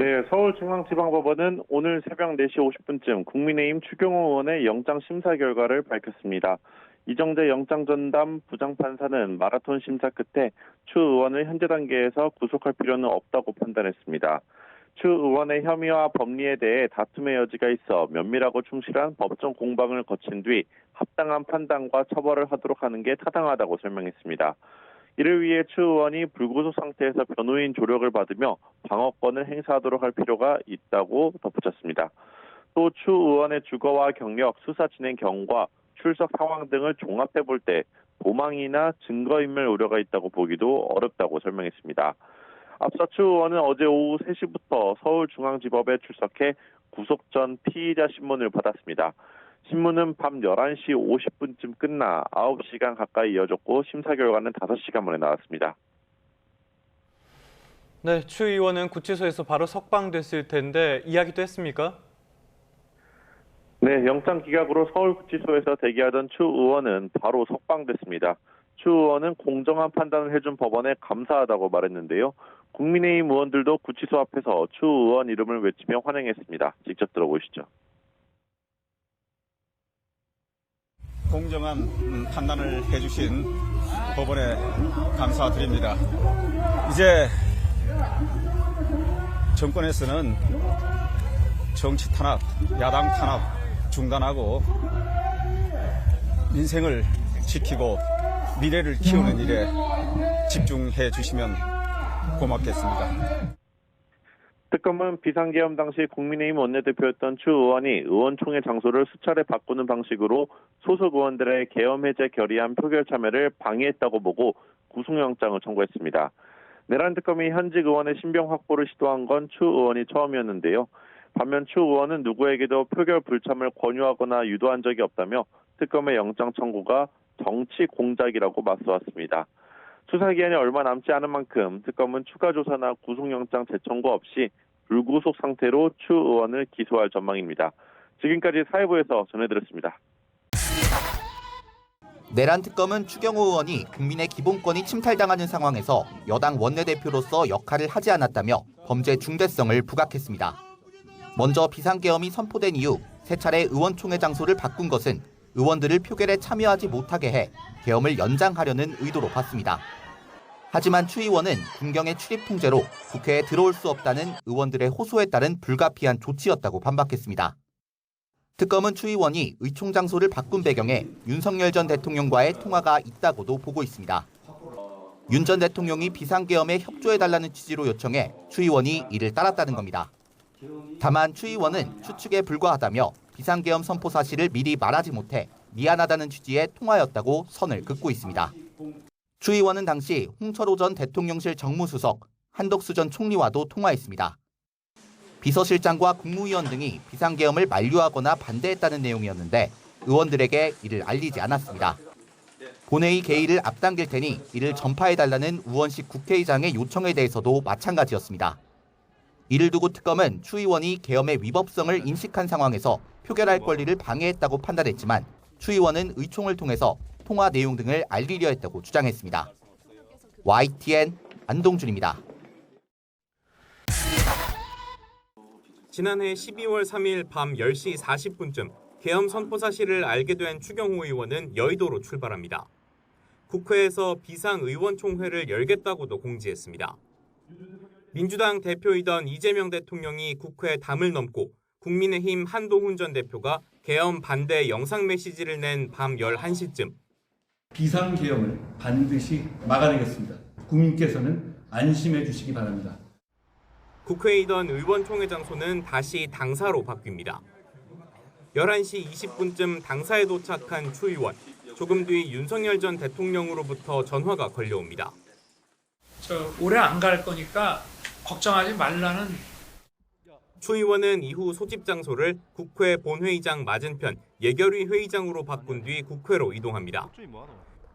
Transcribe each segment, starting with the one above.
네, 서울중앙지방법원은 오늘 새벽 4시 50분쯤 국민의힘 추경호 의원의 영장 심사 결과를 밝혔습니다. 이정재 영장전담 부장판사는 마라톤 심사 끝에 추 의원을 현재 단계에서 구속할 필요는 없다고 판단했습니다. 추 의원의 혐의와 법리에 대해 다툼의 여지가 있어 면밀하고 충실한 법정 공방을 거친 뒤 합당한 판단과 처벌을 하도록 하는 게 타당하다고 설명했습니다. 이를 위해 추 의원이 불구속 상태에서 변호인 조력을 받으며 방어권을 행사하도록 할 필요가 있다고 덧붙였습니다. 또 추 의원의 주거와 경력, 수사 진행 경과, 출석 상황 등을 종합해 볼 때 도망이나 증거인멸 우려가 있다고 보기도 어렵다고 설명했습니다. 앞서 추 의원은 어제 오후 3시부터 서울중앙지법에 출석해 구속 전 피의자 신문을 받았습니다. 신문은 밤 11시 50분쯤 끝나 9시간 가까이 이어졌고 심사 결과는 5시간 만에 나왔습니다. 네, 추 의원은 구치소에서 바로 석방됐을 텐데 이야기도 했습니까? 네, 영장 기각으로 서울구치소에서 대기하던 추 의원은 바로 석방됐습니다. 추 의원은 공정한 판단을 해준 법원에 감사하다고 말했는데요. 국민의힘 의원들도 구치소 앞에서 추 의원 이름을 외치며 환영했습니다. 직접 들어보시죠. 공정한 판단을 해주신 법원에 감사드립니다. 이제 정권에서는 정치 탄압, 야당 탄압 중단하고 민생을 지키고 미래를 키우는 일에 집중해 주시면 고맙겠습니다. 특검은 비상계엄 당시 국민의힘 원내대표였던 추 의원이 의원총회 장소를 수차례 바꾸는 방식으로 소속 의원들의 계엄 해제 결의안 표결 참여를 방해했다고 보고 구속영장을 청구했습니다. 내란 특검이 현직 의원의 신병 확보를 시도한 건 추 의원이 처음이었는데요. 반면 추 의원은 누구에게도 표결 불참을 권유하거나 유도한 적이 없다며 특검의 영장 청구가 정치 공작이라고 맞서왔습니다. 수사 기한이 얼마 남지 않은 만큼 특검은 추가 조사나 구속영장 재청구 없이 불구속 상태로 추 의원을 기소할 전망입니다. 지금까지 사회부에서 전해드렸습니다. 내란 특검은 추경호 의원이 국민의 기본권이 침탈당하는 상황에서 여당 원내대표로서 역할을 하지 않았다며 범죄 중대성을 부각했습니다. 먼저 비상계엄이 선포된 이후 세 차례 의원총회 장소를 바꾼 것은 의원들을 표결에 참여하지 못하게 해 계엄을 연장하려는 의도로 봤습니다. 하지만 추 의원은 군경의 출입 통제로 국회에 들어올 수 없다는 의원들의 호소에 따른 불가피한 조치였다고 반박했습니다. 특검은 추 의원이 의총 장소를 바꾼 배경에 윤석열 전 대통령과의 통화가 있다고도 보고 있습니다. 윤 전 대통령이 비상계엄에 협조해달라는 취지로 요청해 추 의원이 이를 따랐다는 겁니다. 다만 추 의원은 추측에 불과하다며 비상계엄 선포 사실을 미리 말하지 못해 미안하다는 취지의 통화였다고 선을 긋고 있습니다. 추 의원은 당시 홍철호 전 대통령실 정무수석, 한덕수 전 총리와도 통화했습니다. 비서실장과 국무위원 등이 비상계엄을 만류하거나 반대했다는 내용이었는데 의원들에게 이를 알리지 않았습니다. 본회의 개의를 앞당길 테니 이를 전파해달라는 우원식 국회의장의 요청에 대해서도 마찬가지였습니다. 이를 두고 특검은 추 의원이 계엄의 위법성을 인식한 상황에서 표결할 권리를 방해했다고 판단했지만 추 의원은 의총을 통해서 통화 내용 등을 알리려 했다고 주장했습니다. YTN 안동준입니다. 지난해 12월 3일 밤 10시 40분쯤 계엄 선포 사실을 알게 된 추경호 의원은 여의도로 출발합니다. 국회에서 비상의원총회를 열겠다고도 공지했습니다. 민주당 대표이던 이재명 대통령이 국회 담을 넘고 국민의힘 한동훈 전 대표가 계엄 반대 영상 메시지를 낸 밤 11시쯤 비상계엄을 반드시 막아내겠습니다. 국민께서는 안심해 주시기 바랍니다. 국회이던 의원총회 장소는 다시 당사로 바뀝니다. 11시 20분쯤 당사에 도착한 추 의원. 조금 뒤 윤석열 전 대통령으로부터 전화가 걸려옵니다. 오래 안 갈 거니까 걱정하지 말라는. 추 의원은 이후 소집 장소를 국회 본회의장 맞은편 예결위 회의장으로 바꾼 뒤 국회로 이동합니다.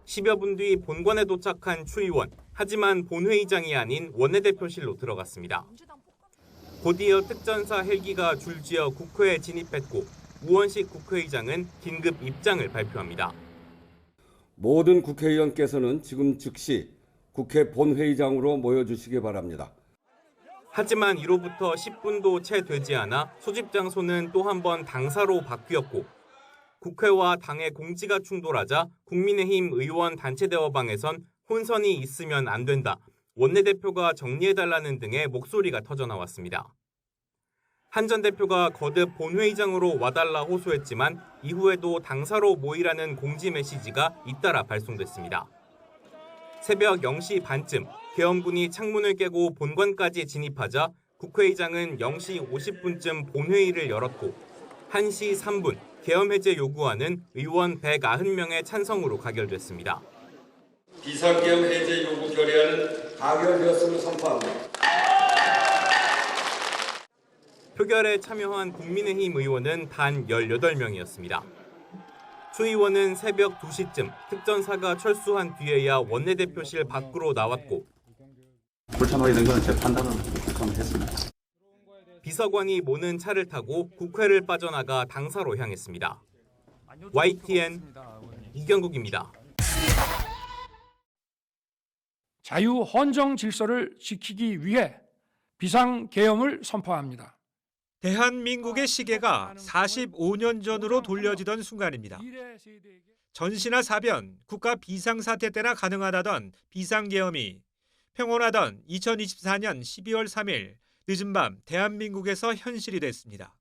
10여 분 뒤 본관에 도착한 추 의원. 하지만 본회의장이 아닌 원내대표실로 들어갔습니다. 곧이어 특전사 헬기가 줄지어 국회에 진입했고 우원식 국회의장은 긴급 입장을 발표합니다. 모든 국회의원께서는 지금 즉시 국회 본회의장으로 모여주시기 바랍니다. 하지만 이로부터 10분도 채 되지 않아 소집 장소는 또 한 번 당사로 바뀌었고 국회와 당의 공지가 충돌하자 국민의힘 의원 단체 대화방에선 혼선이 있으면 안 된다, 원내대표가 정리해달라는 등의 목소리가 터져나왔습니다. 한 전 대표가 거듭 본회의장으로 와달라 호소했지만 이후에도 당사로 모이라는 공지 메시지가 잇따라 발송됐습니다. 새벽 0시 반쯤 계엄군이 창문을 깨고 본관까지 진입하자 국회의장은 0시 50분쯤 본회의를 열었고 1시 3분 계엄 해제 요구안은 의원 190명의 찬성으로 가결됐습니다. 비상계엄 해제 요구 결의안은 가결되었음을 선포합니다. 표결에 참여한 국민의힘 의원은 단 18명이었습니다. 추 의원은 새벽 2시쯤 특전사가 철수한 뒤에야 원내대표실 밖으로 나왔고 불참하게 된 건 제 판단으로 했습니다. 비서관이 모는 차를 타고 국회를 빠져나가 당사로 향했습니다. YTN 이경국입니다. 자유 헌정 질서를 지키기 위해 비상계엄을 선포합니다. 대한민국의 시계가 45년 전으로 돌려지던 순간입니다. 전시나 사변, 국가 비상사태 때나 가능하다던 비상계엄이 평온하던 2024년 12월 3일 늦은 밤 대한민국에서 현실이 됐습니다.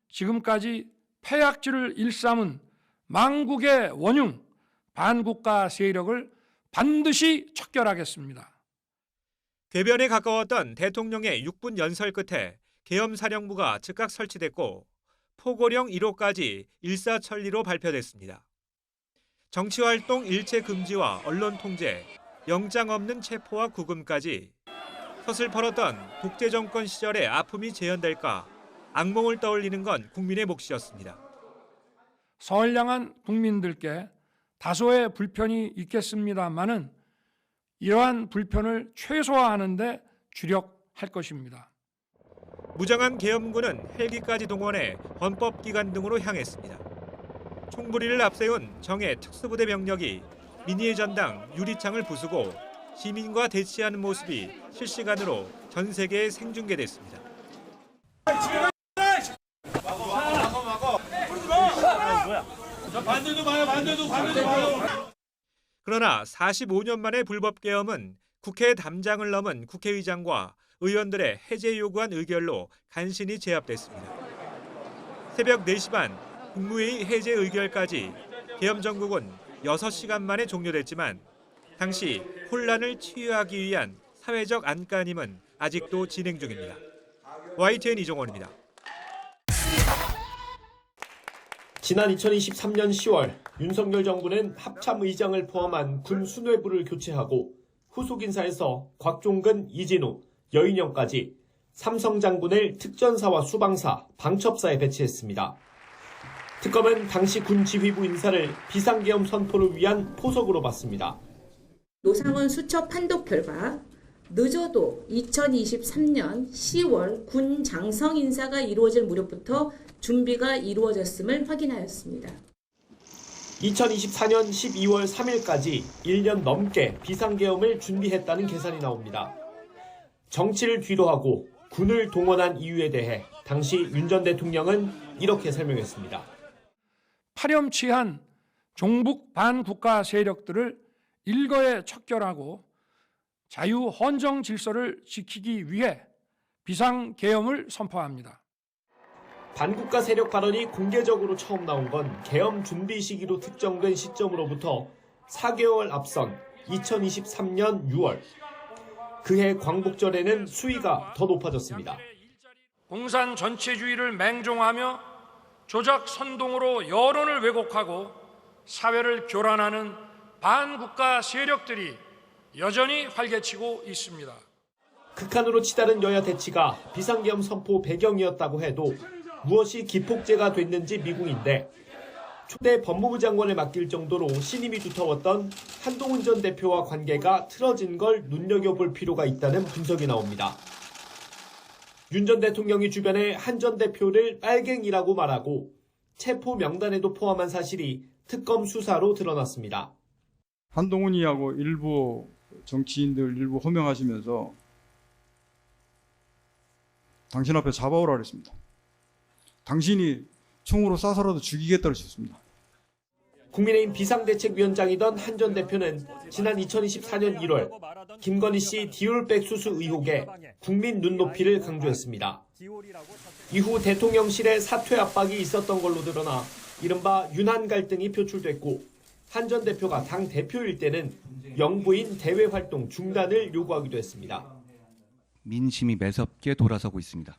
지금까지 패약질을 일삼은 망국의 원흉, 반국가 세력을 반드시 척결하겠습니다. 궤변에 가까웠던 대통령의 6분 연설 끝에 계엄사령부가 즉각 설치됐고 포고령 1호까지 일사천리로 발표됐습니다. 정치활동 일체 금지와 언론 통제, 영장 없는 체포와 구금까지 서슬퍼렀던 독재정권 시절의 아픔이 재현될까 악몽을 떠올리는 건 국민의 몫이었습니다. 선량한 국민들께 다소의 불편이 있겠습니다마는 이러한 불편을 최소화하는 데 주력할 것입니다. 무장한 계엄군은 헬기까지 동원해 헌법기관 등으로 향했습니다. 총부리를 앞세운 정예 특수부대 병력이 민의의 전당 유리창을 부수고 시민과 대치하는 모습이 실시간으로 전 세계에 생중계됐습니다. 그러나 45년 만의 불법계엄은 국회 담장을 넘은 국회의장과 의원들의 해제 요구한 의결로 간신히 제압됐습니다. 새벽 4시 반 국무회의 해제 의결까지 계엄 정국은 6시간 만에 종료됐지만 당시 혼란을 치유하기 위한 사회적 안간힘은 아직도 진행 중입니다. YTN 이종원입니다. 지난 2023년 10월 윤석열 정부는 합참의장을 포함한 군 수뇌부를 교체하고 후속 인사에서 곽종근, 이진우, 여인영까지 삼성 장군을 특전사와 수방사, 방첩사에 배치했습니다. 특검은 당시 군 지휘부 인사를 비상계엄 선포를 위한 포석으로 봤습니다. 노상원 수첩 판독 결과 늦어도 2023년 10월 군 장성 인사가 이루어질 무렵부터 준비가 이루어졌음을 확인하였습니다. 2024년 12월 3일까지 1년 넘게 비상계엄을 준비했다는 계산이 나옵니다. 정치를 뒤로하고 군을 동원한 이유에 대해 당시 윤 전 대통령은 이렇게 설명했습니다. 파렴치한 종북 반국가 세력들을 일거에 척결하고 자유 헌정 질서를 지키기 위해 비상계엄을 선포합니다. 반국가 세력 발언이 공개적으로 처음 나온 건 계엄 준비 시기로 특정된 시점으로부터 4개월 앞선 2023년 6월. 그해 광복절에는 수위가 더 높아졌습니다. 공산 전체주의를 맹종하며 조작 선동으로 여론을 왜곡하고 사회를 교란하는 반국가 세력들이 여전히 활개치고 있습니다. 극한으로 치달은 여야 대치가 비상계엄 선포 배경이었다고 해도 무엇이 기폭제가 됐는지 미궁인데 초대 법무부 장관을 맡길 정도로 신임이 두터웠던 한동훈 전 대표와 관계가 틀어진 걸 눈여겨볼 필요가 있다는 분석이 나옵니다. 윤 전 대통령이 주변에 한 전 대표를 빨갱이라고 말하고 체포 명단에도 포함한 사실이 특검 수사로 드러났습니다. 한동훈이하고 일부 정치인들 일부 호명하시면서 당신 앞에 잡아오라 그랬습니다. 당신이 총으로 쏴서라도 죽이겠다고 했습니다. 국민의힘 비상대책위원장이던 한 전 대표는 지난 2024년 1월 김건희 씨 디올백 수수 의혹에 국민 눈높이를 강조했습니다. 이후 대통령실에 사퇴 압박이 있었던 걸로 드러나 이른바 윤한 갈등이 표출됐고 한 전 대표가 당 대표일 때는 영부인 대외 활동 중단을 요구하기도 했습니다. 민심이 매섭게 돌아서고 있습니다.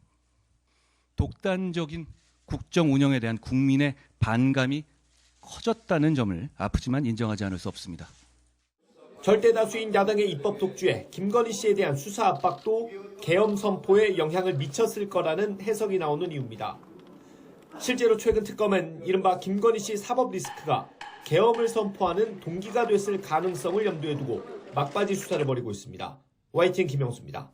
독단적인 국정 운영에 대한 국민의 반감이 커졌다는 점을 아프지만 인정하지 않을 수 없습니다. 절대 다수인 야당의 입법 독주에 김건희 씨에 대한 수사 압박도 계엄 선포에 영향을 미쳤을 거라는 해석이 나오는 이유입니다. 실제로 최근 특검은 이른바 김건희 씨 사법 리스크가 계엄을 선포하는 동기가 됐을 가능성을 염두에 두고 막바지 수사를 벌이고 있습니다. YTN 김영수입니다.